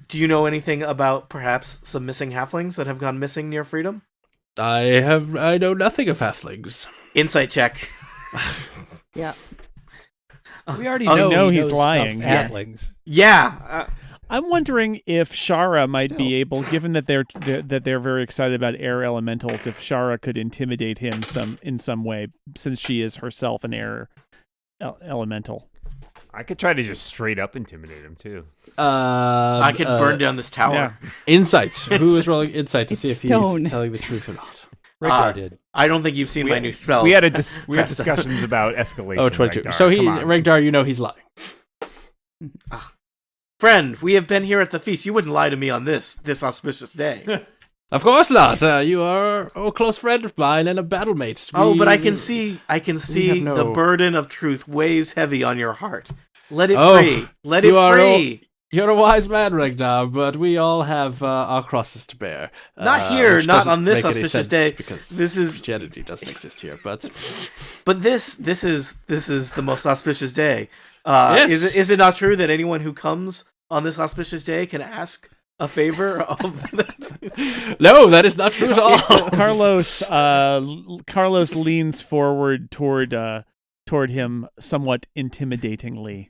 Do you know anything about perhaps some missing halflings that have gone missing near Freedom? I know nothing of halflings. Insight check. Yeah. We already Oh, know no, he he's knows lying. of halflings. Yeah. I'm wondering if Shara might be able, given that they're very excited about air elementals, if Shara could intimidate him in some way, since she is herself an air elemental. I could try to just straight up intimidate him too. I could burn down this tower. Yeah. Insight. Who is rolling insight to see if stone. he's telling the truth or not? Regdar did. I don't think you've seen my new spell. We had discussions about escalation. Oh, 22. Regdar. So Come on. Regdar, you know he's lying. Friend, we have been here at the feast. You wouldn't lie to me on this auspicious day. Of course not. You are a close friend of mine and a battle mate. But I can see the burden of truth weighs heavy on your heart. Let it free. Let it free. You're a wise man, Regdar, but we all have our crosses to bear. Not here, which not doesn't on this make any auspicious sense day. Because This is Christianity doesn't exist here, but this is the most auspicious day. Yes. Is it not true that anyone who comes on this auspicious day can ask a favor of that? No, that is not true at all. Carlos leans forward toward him somewhat intimidatingly.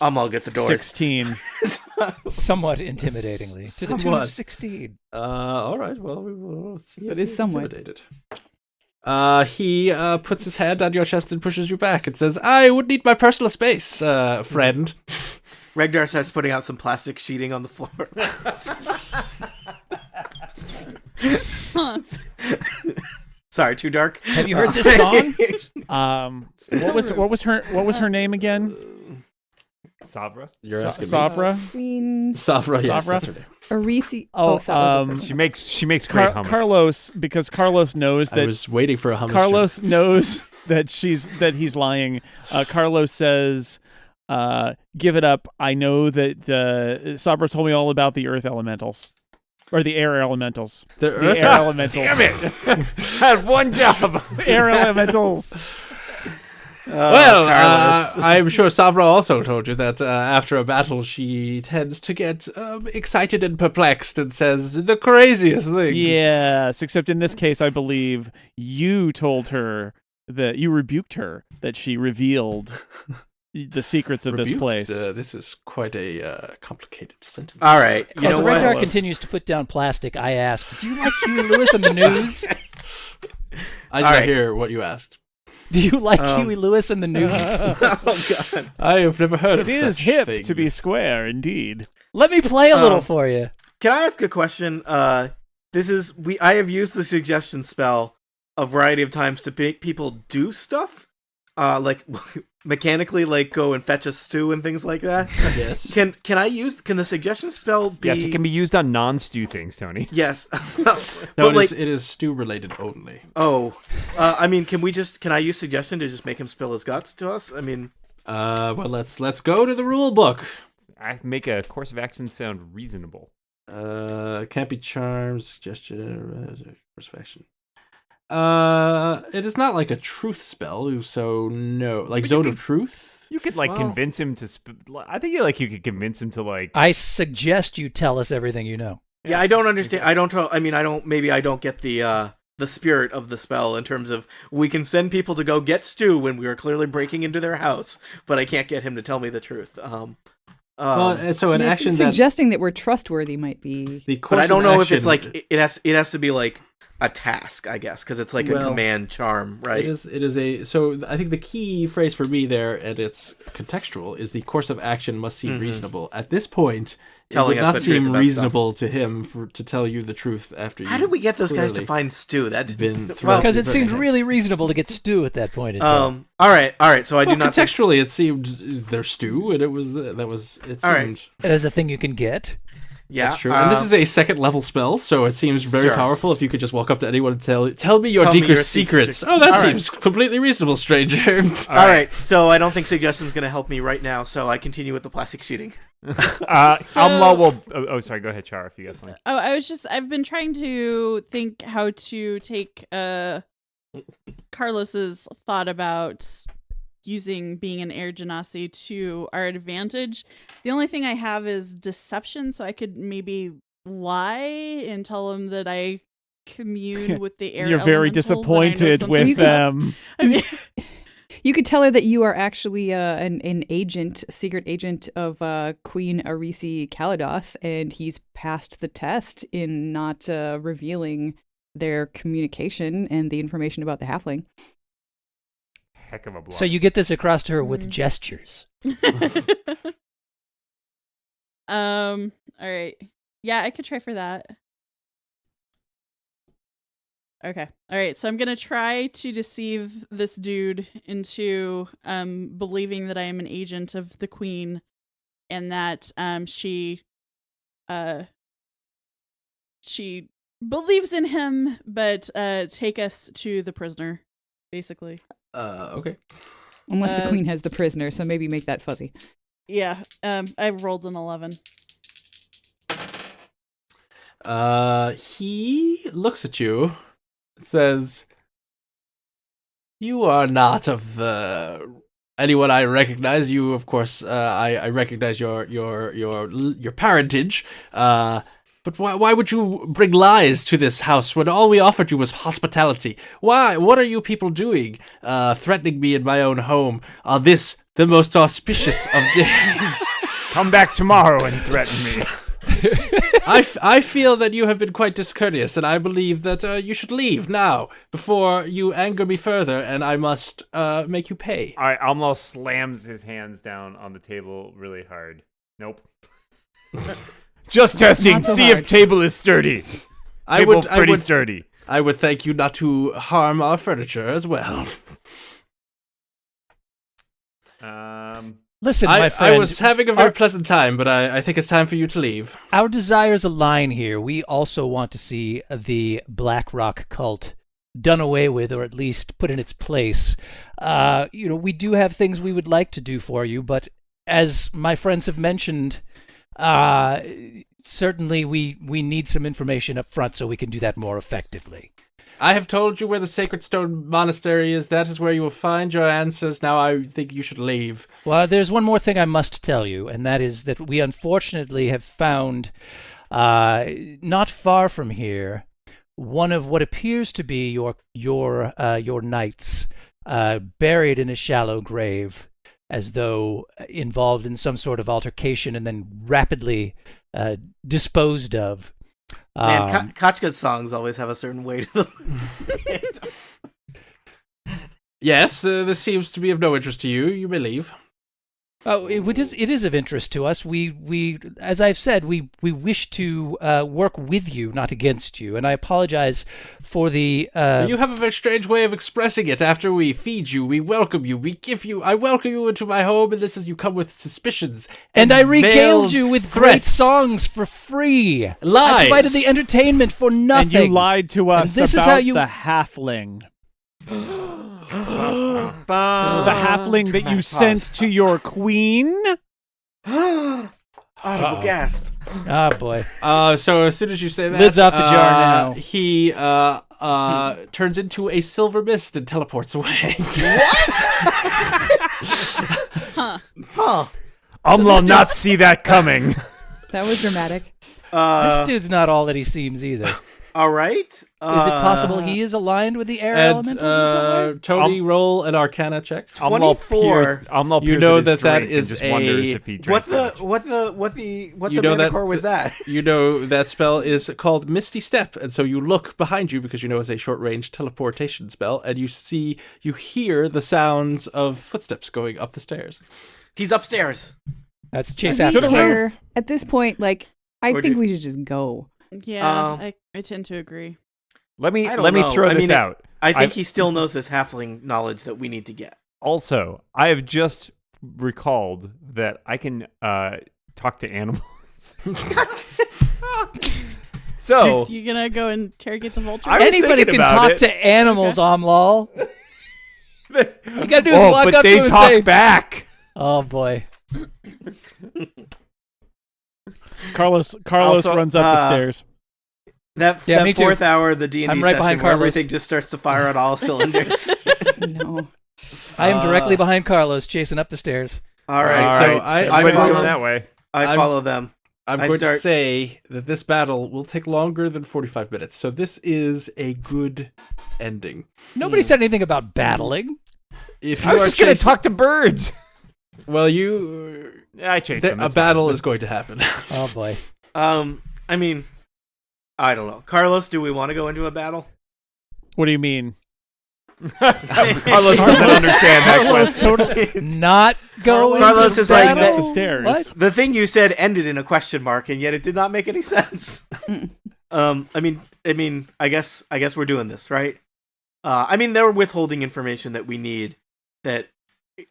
I'm all get the doors. 16. Somewhat intimidatingly. To the tune of 16. All right, well, we will see. That is somewhat. Intimidated. He puts his hand on your chest and pushes you back and says, I would need my personal space, friend. Regdar starts putting out some plastic sheeting on the floor. Sorry, too dark. Have you heard this song? What was her name again? Savra. You're asking me? Savra. Queen Savra, yes, Savra? that's her name. Arisi. Oh, She makes great hummus. Carlos, because Carlos knows I that was waiting for a hummus. Carlos knows that he's lying. Carlos says, "Give it up. I know that Sabra told me all about the earth elementals, or the air elementals. The The earth air elementals. Damn it! Had one job. Air elementals." Well, Carlos. I'm sure Savra also told you that after a battle she tends to get excited and perplexed and says the craziest things. Yes, except in this case, I believe you told her that you rebuked her that she revealed the secrets of this Rebuked? place. This is quite a complicated sentence. All right, you As know Regdar what? continues to put down plastic, I ask, do you like Huey Lewis on the news? I did All not right. hear what you asked. Do you like Huey Lewis on the news? Oh God. I have never heard It of is such hip things. to be square, indeed. Let me play a little for you. Can I ask a question? I have used the suggestion spell a variety of times to make people do stuff, like mechanically, like go and fetch a stew and things like that. Yes. Can the suggestion spell be? Yes, it can be used on non-stew things, Tony. Yes. No, but it is stew related only. I mean, can I use suggestion to just make him spill his guts to us? I mean, Well, let's go to the rule book. I make a course of action sound reasonable. Can't be charms, suggestion, course of action. It is not like a truth spell, so no, like But zone of truth. You could convince him to. I think you could convince him to like. I suggest you tell us everything you know. yeah, I don't understand. Maybe I don't get the spirit of the spell in terms of we can send people to go get stew when we are clearly breaking into their house, but I can't get him to tell me the truth. Well, so an Yeah, action that suggesting that we're trustworthy might be. the course but I don't of know action, if it's like it has to be like a task, I guess, because it's like a Well, command charm, right? It is a. So I think the key phrase for me there, and it's contextual, is the course of action must seem reasonable. At this point, Telling it us would not the truth seem about reasonable to him to tell you the truth after you. How did we get those guys to clearly find stew? That's been through well, Because it seemed really reasonable to get stew at that point in time. all right. So I do not think contextually, it seemed their stew, and it was it All right. seemed. It is a thing you can get. yeah, That's true. And this is a second level spell, so it seems very Sure. powerful if you could just walk up to anyone and tell me your Tell me your deeper secrets. secrets. Oh, that All right. seems completely reasonable, stranger. All right. So I don't think suggestion's going to help me right now. So I continue with the plastic sheeting. Alma will. Oh, sorry. Go ahead, Char. If you got something. Oh, I've been trying to think how to take Carlos's thought about using being an air genasi to our advantage. The only thing I have is deception, so I could maybe lie and tell him that I commune with the air. You're very elementals, and I know disappointed something with You could- them. I mean, You could tell her that you are actually an agent, secret agent of Queen Arisi Kaladoth, and he's passed the test in not revealing their communication and the information about the halfling. Heck of a bluff. So you get this across to her with gestures. all right. Yeah, I could try for that. Okay. All right. So I'm going to try to deceive this dude into believing that I am an agent of the queen and that she believes in him, but take us to the prisoner, basically. Okay. Unless the queen has the prisoner, so maybe make that fuzzy. Yeah. I rolled an 11. He looks at you, says, "You are not of anyone I recognize. You, of course, I recognize your parentage. But why would you bring lies to this house when all we offered you was hospitality? Why? What are you people doing? Threatening me in my own home on this, the most auspicious of days." Come back tomorrow and threaten me. I feel that you have been quite discourteous, and I believe that you should leave now before you anger me further, and I must make you pay. All right, Almal slams his hands down on the table really hard. Nope. Just testing. Not so See hard. if table is sturdy. Table pretty sturdy. I would thank you not to harm our furniture as well. Listen, my friend. I was having a very pleasant time, but I think it's time for you to leave. Our desires align here. We also want to see the Black Rock cult done away with, or at least put in its place. We do have things we would like to do for you, but as my friends have mentioned, certainly we need some information up front so we can do that more effectively. I have told you where the Sacred Stone Monastery is. That is where you will find your answers. Now I think you should leave. Well, there's one more thing I must tell you, and that is that we unfortunately have found, not far from here, one of what appears to be your knights buried in a shallow grave, as though involved in some sort of altercation and then rapidly disposed of. Man, Kachka's songs always have a certain weight to them. Yes, this seems to be of no interest to you. You may leave. Oh, it is of interest to us. We as I've said, we wish to work with you, not against you. And I apologize for the. You have a very strange way of expressing it. After we feed you, we welcome you, I welcome you into my home, and this is you come with suspicions. And I regaled veiled you with great threats. songs for free. Lies. I provided the entertainment for nothing. And you lied to us this about is how you... the halfling. The halfling that you sent to your queen? Audible gasp. Oh, boy. So as soon as you say that, Lid's off the jar now. He turns into a silver mist and teleports away. Almal not see that coming. That was dramatic. This dude's not all that he seems either. All right. Is it possible he is aligned with the air elementals in some way? Tony, roll an Arcana check. Almal 24. peers know at his that that drink is and just wonders a- if he drank What too much. the Manticore was that? You know that spell is called Misty Step, and so you look behind you because you know it's a short-range teleportation spell, and you hear the sounds of footsteps going up the stairs. He's upstairs. That's chase Do we after him. care? At this point, I Or think do- we should just go. Yeah, I tend to agree. Let me I don't know. throw I this mean, out. I think he still knows this halfling knowledge that we need to get. Also, I have just recalled that I can talk to animals. So You gonna go interrogate the vulture? I was Anybody thinking can about talk it. to animals, Amlal. You gotta do is oh, walk but up to they him and talk say, back. "Oh boy." Carlos Also, runs up the stairs. Uh, Yeah, me That too. fourth hour of the D&D I'm right session behind where Carlos. everything just starts to fire on all cylinders. No. I am directly behind Carlos, chasing up the stairs. All right, All so right, I everybody's follow, going that way. I I'm- follow them. I'm going to say that this battle will take longer than 45 minutes. So this is a good ending. Nobody said anything about battling. If I was just going to talk to birds. Well, I chased them. a battle is going to happen. Oh boy. I mean, I don't know. Carlos, do we want to go into a battle? What do you mean? Carlos doesn't understand that question. Totally. Not going. Carlos to is like battle? the stairs. What? The thing you said ended in a question mark, and yet it did not make any sense. I mean, I guess we're doing this, right? I mean, they're withholding information that we need. That,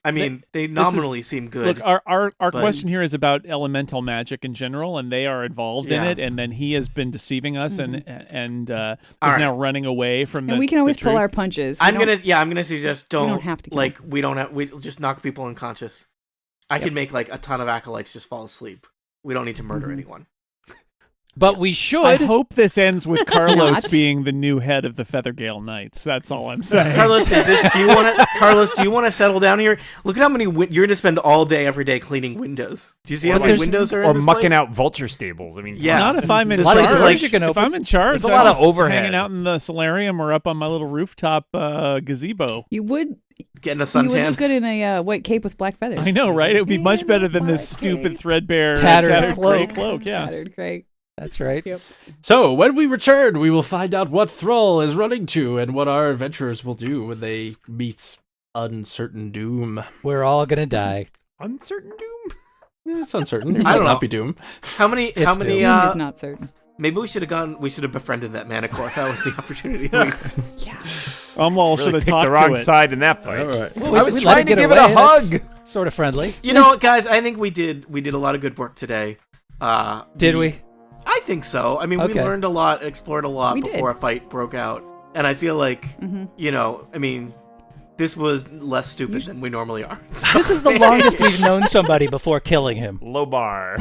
I mean, they nominally seem good. Look, our question here is about elemental magic in general, and they are involved in it. And then he has been deceiving us, and is now running away from. And we can always pull our punches. I'm gonna suggest don't have to kill. We just knock people unconscious. I can make like a ton of acolytes just fall asleep. We don't need to murder anyone. But we should. I hope this ends with Carlos Not. being the new head of the Feathergale Knights. That's all I'm saying. Carlos, do you want to settle down here? Look at how many you're going to spend all day every day cleaning windows. Do you see how many windows are in or this mucking place? out vulture stables? I mean, Yeah. Not if I'm in This charge. place is like- you can If open. I'm in charge, There's a lot I'm of overhead. hanging out in the solarium or up on my little rooftop gazebo. You would Getting a you would suntan. look good in a white cape with black feathers. I know, right? It would be much Yeah, better than this white stupid cape. threadbare Tattered gray cloak. cloak. Yeah. Tattered gray. That's right. Yep. So, when we return, we will find out what Thrall is running to and what our adventurers will do when they meet uncertain doom. We're all gonna die. uncertain doom. Yeah, it's uncertain. It I might don't not know. be doom. How many? It's How many? Doom is not certain. Maybe we should have befriended that Manticore. That was the opportunity. Yeah. Almost should Really have picked talked the wrong to it. side in that fight. All right. I was We let trying to get give it a away. That's hug. Sort of friendly. You know what, guys? I think we did a lot of good work today. Did we? I think so. I mean, we Okay. learned a lot, explored a lot We before did. a fight broke out, and I feel like, you know, I mean, this was less stupid than we normally are. This is the longest we've known somebody before killing him. Low bar.